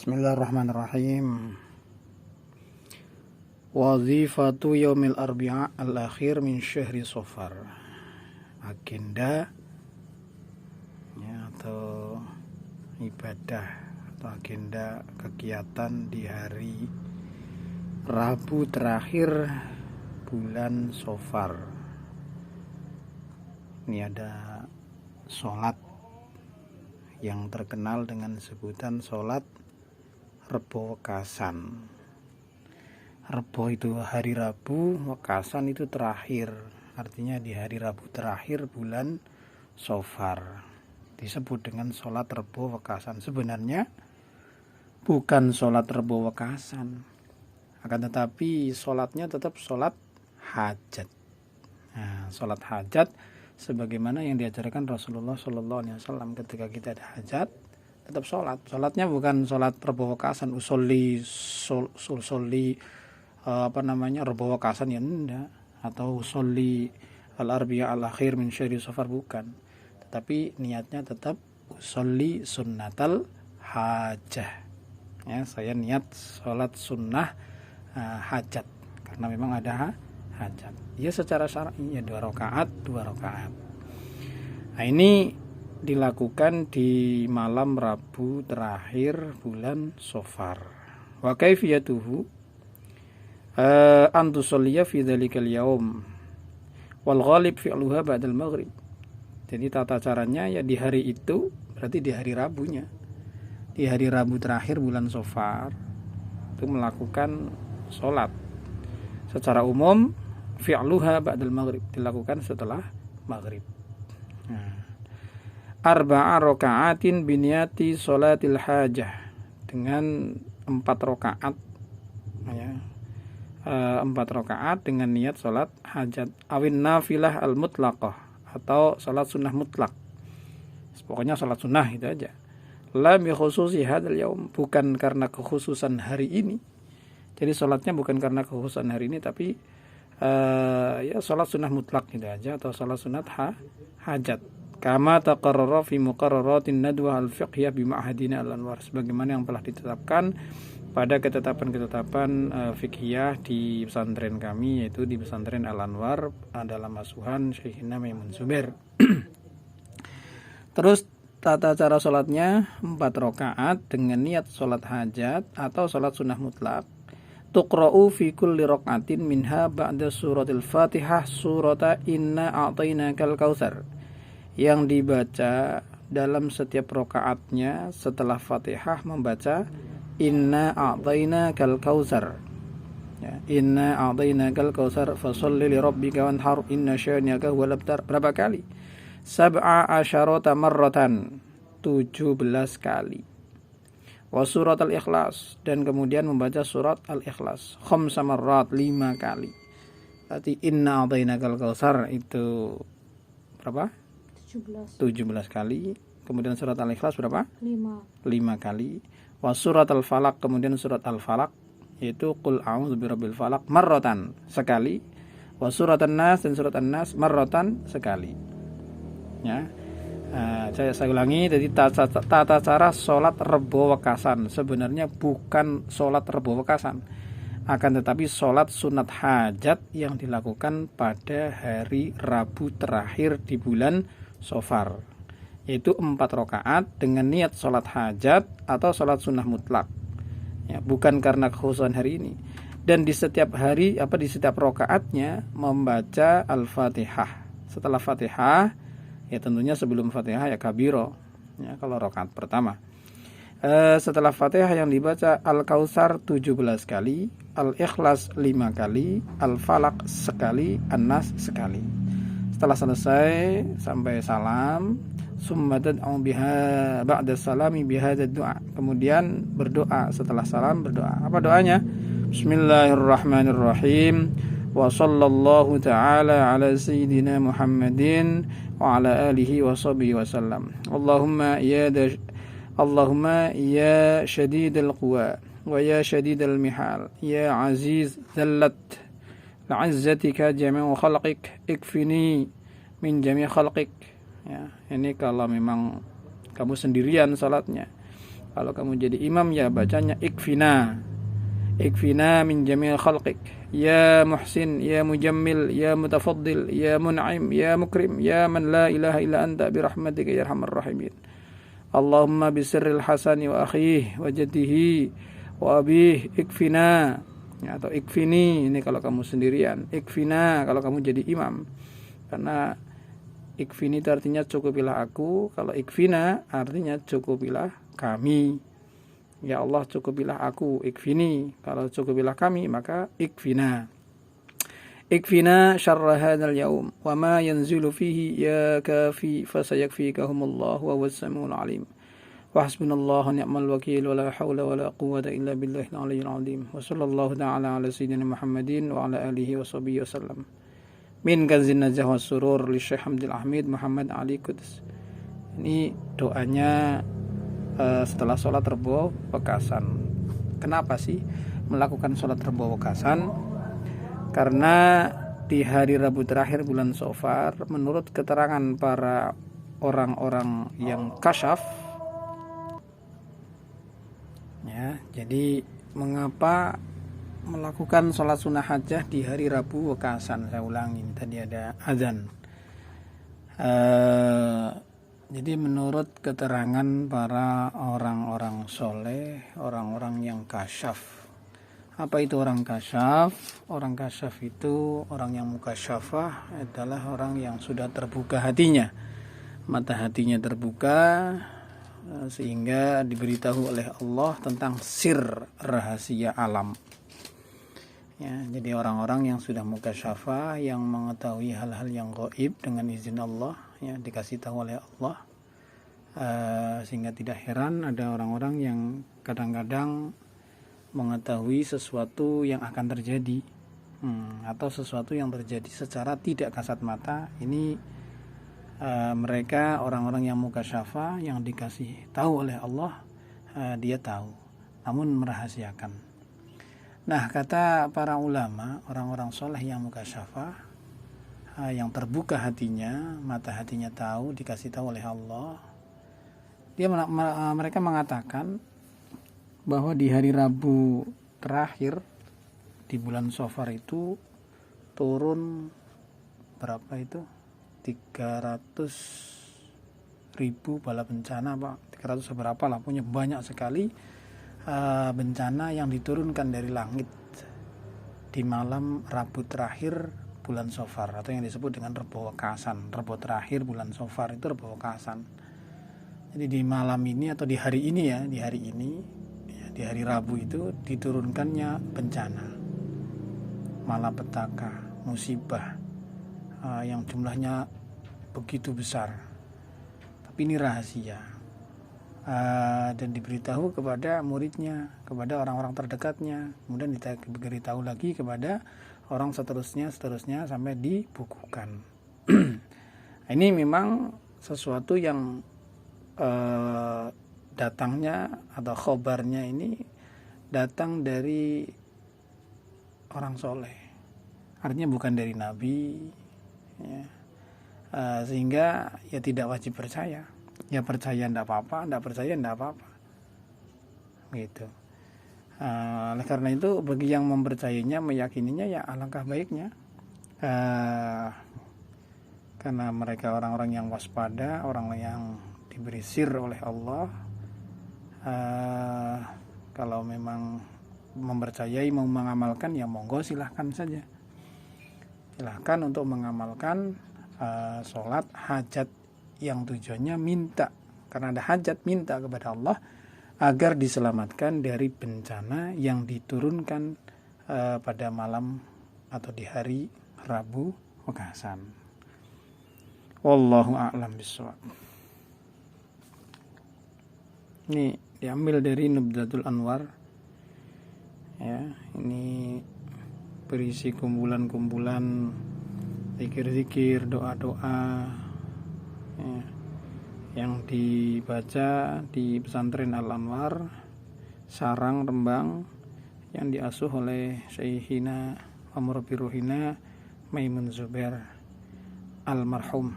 Bismillahirrahmanirrahim. Wazifatu yaumil arbi'a al-akhir min syahri Safar. Agenda atau ibadah atau agenda kegiatan di hari Rabu terakhir bulan Safar. Ini ada sholat yang terkenal dengan sebutan sholat Rebo Wekasan. Rebo itu hari Rabu, Wekasan itu terakhir. Artinya di hari Rabu terakhir bulan Safar. Disebut dengan sholat Rebo Wekasan. Sebenarnya bukan sholat Rebo Wekasan, akan tetapi sholatnya tetap sholat hajat. Nah, sholat hajat sebagaimana yang diajarkan Rasulullah SAW ketika kita ada hajat, tetap sholat. Sholatnya bukan sholat Rebo Wekasan, usolli Rebo Wekasan, ya enggak, atau usolli al-arbi'a al-akhir min syahri Safar, bukan. Tetapi niatnya tetap usolli sunnatal hajah. Ya, saya niat sholat sunnah hajat karena memang ada hajat. Ya, secara syar'i ya 2 rakaat. Nah, ini dilakukan di malam Rabu terakhir bulan Safar. Wa kaifiyatuhu an tusalliya fi dzalikal yaum wal ghalib fi'luha ba'dal maghrib. Jadi tata caranya ya di hari itu, berarti di hari Rabunya. Di hari Rabu terakhir bulan Safar itu melakukan salat. Secara umum fi'luha ba'dal maghrib, dilakukan setelah maghrib. Arba'a raka'atin biniyati sholatil hajah, dengan 4 rakaat ya. 4 rakaat dengan niat salat hajat, awin nafilah al mutlaqah, atau salat sunnah mutlak. Pokoknya salat sunnah itu aja. La bi khususi hadzal yaum, bukan karena kekhususan hari ini. Jadi salatnya bukan karena kekhususan hari ini, tapi ya salat sunnah mutlak gitu aja, atau salat sunat hajat. Kama taqarrara fi muqarraratin nadwa al-fiqhiyah bi ma'hadina al-anwar, sebagaimana yang telah ditetapkan pada ketetapan-ketetapan fiqhiyah di pesantren kami, yaitu di pesantren Al-Anwar dalam asuhan Syekhina Maimun Zubair. Terus tata cara sholatnya 4 rakaat dengan niat sholat hajat atau sholat sunnah mutlak. Tuqra'u fi kulli raka'atin minha ba'da suratil Fatihah surata inna a'tainakal kautsar, yang dibaca dalam setiap rakaatnya setelah Fatihah membaca inna a'tainakal kautsar. Ya, inna a'tainakal kautsar fasholli li rabbika wanhar inna syani'aka huwal abtar. Berapa kali? 17 marratan, 17 kali. Wa surat al-ikhlas, dan kemudian membaca surat al-ikhlas 5 marrat, 5 kali. Berarti inna a'tainakal kautsar itu berapa? 17 kali. Kemudian surat al-ikhlas berapa? 5 kali. Wa surat al-falaq, kemudian surat al-falaq yaitu qul a'udzu birabbil falaq marratan, sekali. Wa surat an-nas, dan surat an-nas marratan, sekali. Ya. Saya ulangi, jadi tata cara sholat Rebo Wekasan sebenarnya bukan sholat Rebo Wekasan, akan tetapi sholat sunat hajat yang dilakukan pada hari Rabu terakhir di bulan Safar, yaitu 4 rakaat dengan niat sholat hajat atau sholat sunnah mutlak ya, bukan karena kekhususan hari ini. Dan di setiap hari di setiap rakaatnya membaca Al-Fatihah. Setelah Fatihah ya, tentunya sebelum Fatihah ya kabiro ya, kalau rakaat pertama. Setelah Fatihah yang dibaca Al-Kautsar 17 kali, Al-Ikhlas 5 kali, Al-Falaq sekali, An-Nas sekali. Setelah selesai sampai salam, summa tad'u biha ba'da salami bihadzal du'a, kemudian berdoa setelah salam, berdoa. Apa doanya? Bismillahirrahmanirrahim. Wa sallallahu ta'ala ala sayyidina Muhammadin wa ala alihi wa sahbihi wa sallam. Allahumma ya shadidal quwa wa ya shadidal mihal, ya aziz zallat la'izzatika jami'u khalqik ikfini min jami' khalqik. Ya, ini kalau memang kamu sendirian salatnya, Kalau kamu jadi imam ya bacanya ikfina. Ikfina min jamil khalqik. Ya muhsin, ya mujammil, ya mutafaddil, ya mun'im, ya mukrim, ya man la ilaha illa anta birahmatika ya arhamar rahimin. Allahumma bisirril hasani wa akhihi wa jaddihi wa abih ikfina. Ya, atau ikfini ini kalau kamu sendirian. Ikfina kalau kamu jadi imam. Karena ikfini itu artinya cukupilah aku. Kalau ikfina artinya cukupilah kami. Ya Allah cukupilah aku, ikfini. Kalau cukupilah kami maka ikfina. Ikfina syarra hadzal yaum wa ma yanzilu fihi ya kafi fasayakfikahumullah wa huwas samiul alim. Wa hasbunallahu ni'mal wakil wa la haula wa la quwwata illa billahil aliyyil azim. Wa sallallahu ta'ala ala sayyidina Muhammadin wa ala alihi wa sahbihi wasallam. Min kanzin najah was surur li Syekh Hamdul Ahmid Muhammad Ali Kudus. Ini doanya setelah sholat Rebo Wekasan. Kenapa sih melakukan sholat Rebo Wekasan? Karena di hari Rabu terakhir bulan Safar, menurut keterangan para orang-orang yang kasyaf, ya, jadi mengapa melakukan sholat sunnah hajjah di hari Rabu Wekasan? Saya ulangi, tadi ada azan. Jadi menurut keterangan para orang-orang soleh, orang-orang yang kasyaf. Apa itu orang kasyaf? Orang kasyaf itu orang yang mukasyafah adalah orang yang sudah terbuka hatinya. Mata hatinya terbuka sehingga diberitahu oleh Allah tentang sir rahasia alam. Ya, jadi orang-orang yang sudah mukasyafah, yang mengetahui hal-hal yang gaib dengan izin Allah, ya, dikasih tahu oleh Allah, sehingga tidak heran ada orang-orang yang kadang-kadang mengetahui sesuatu yang akan terjadi, atau sesuatu yang terjadi secara tidak kasat mata. Ini mereka orang-orang yang mukasyafah, yang dikasih tahu oleh Allah, dia tahu, namun merahasiakan. Nah, kata para ulama, orang-orang soleh yang mukasyafah, yang terbuka hatinya, mata hatinya tahu, dikasih tahu oleh Allah, mereka mengatakan bahwa di hari Rabu terakhir di bulan Safar itu turun berapa itu? 300.000 bala bencana, Pak. 300 berapa lah, punya banyak sekali bencana yang diturunkan dari langit di malam Rabu terakhir bulan Safar, atau yang disebut dengan Rebo Wekasan. Rebo terakhir bulan Safar itu Rebo Wekasan. Jadi di malam ini atau di hari ini, ya, di hari ini, ya, di hari Rabu itu diturunkannya bencana, malapetaka, musibah yang jumlahnya begitu besar. Tapi ini rahasia. Dan diberitahu kepada muridnya, kepada orang-orang terdekatnya, kemudian diberitahu lagi kepada orang seterusnya sampai dibukukan. Ini memang sesuatu yang datangnya atau khobarnya ini datang dari orang soleh, artinya bukan dari nabi, ya. Sehingga ya tidak wajib percaya. Ya percaya enggak apa-apa, enggak percaya enggak apa-apa, gitu. Oleh karena itu bagi yang mempercayainya, meyakininya, ya alangkah baiknya, karena mereka orang-orang yang waspada, orang yang diberi sir oleh Allah. Kalau memang mempercayai, mau mengamalkan, ya monggo, silahkan saja, silahkan untuk mengamalkan sholat hajat yang tujuannya minta, karena ada hajat, minta kepada Allah agar diselamatkan dari bencana yang diturunkan pada malam atau di hari Rabu Wekasan. Wallahu a'lam bishawab. Ini diambil dari Nubdatul Anwar, ya, ini berisi kumpulan-kumpulan zikir-zikir, doa-doa, ya, yang dibaca di pesantren Al-Anwar, Sarang, Rembang, yang diasuh oleh Syekhina wa murabbi ruhina Maimun Zubair almarhum,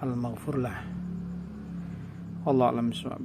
al-maghfurlah. Wallahu a'lam bishawab.